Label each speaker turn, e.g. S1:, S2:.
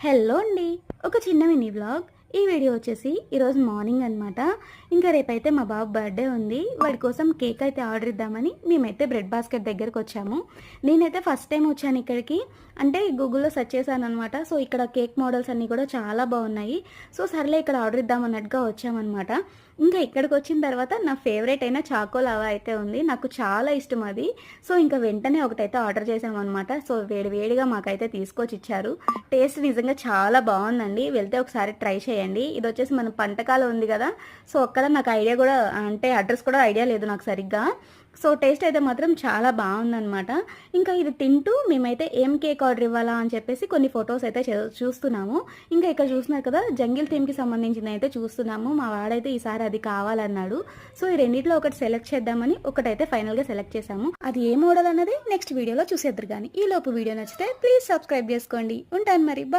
S1: Hello అండి. ఒక చిన్న మినీ వ్లాగ్. ఈ వీడియో వచ్చేసి ఈరోజు మార్నింగ్ అనమాట. ఇంకా రేపైతే మా బాబు బర్త్డే ఉంది. వాడి కోసం కేక్ అయితే ఆర్డర్ ఇద్దామని మేమైతే బ్రెడ్ బాస్కెట్ దగ్గరకు వచ్చాము. నేనైతే ఫస్ట్ టైం వచ్చాను ఇక్కడికి. అంటే గూగుల్లో సెర్చ్ చేశాను అనమాట. సో ఇక్కడ కేక్ మోడల్స్ అన్నీ కూడా చాలా బాగున్నాయి. సో సర్లే ఇక్కడ ఆర్డర్ ఇద్దాం అన్నట్టుగా వచ్చామన్నమాట. ఇంకా ఇక్కడికి వచ్చిన తర్వాత నా ఫేవరెట్ అయిన చాకో లావా అయితే ఉంది. నాకు చాలా ఇష్టం అది. సో ఇంకా వెంటనే ఒకటైతే ఆర్డర్ చేసామన్నమాట. సో వేడివేడిగా మాకైతే తీసుకొచ్చి ఇచ్చారు. టేస్ట్ నిజంగా చాలా బాగుందండి. వెళ్తే ఒకసారి ట్రై చేయండి. ఇది వచ్చేసి మన పంటకాలం ఉంది కదా. సో అక్కడ నాకు ఐడియా కూడా అంటే అడ్రస్ కూడా ఐడియా లేదు నాకు సరిగ్గా. సో టేస్ట్ అయితే మాత్రం చాలా బాగుందనమాట. ఇంకా ఇది తింటూ మేమైతే ఏం కేక్ ఆర్డర్ ఇవ్వాలా అని చెప్పేసి కొన్ని ఫొటోస్ అయితే చూస్తున్నాము. ఇంకా ఇక్కడ చూస్తున్నారు కదా, జంగిల్ థీమ్కి సంబంధించింది అయితే చూస్తున్నాము. మా వాడైతే ఈసారి అది కావాలన్నాడు. సో ఈ రెండిట్లో ఒకటి సెలెక్ట్ చేద్దామని ఒకటైతే ఫైనల్గా సెలెక్ట్ చేసాము. అది ఏ మోడల్ అన్నది నెక్స్ట్ వీడియోలో చూసేద్దరు. కానీ ఈ లోపు వీడియో నచ్చితే ప్లీజ్ సబ్స్క్రైబ్ చేసుకోండి. ఉంటాను మరి.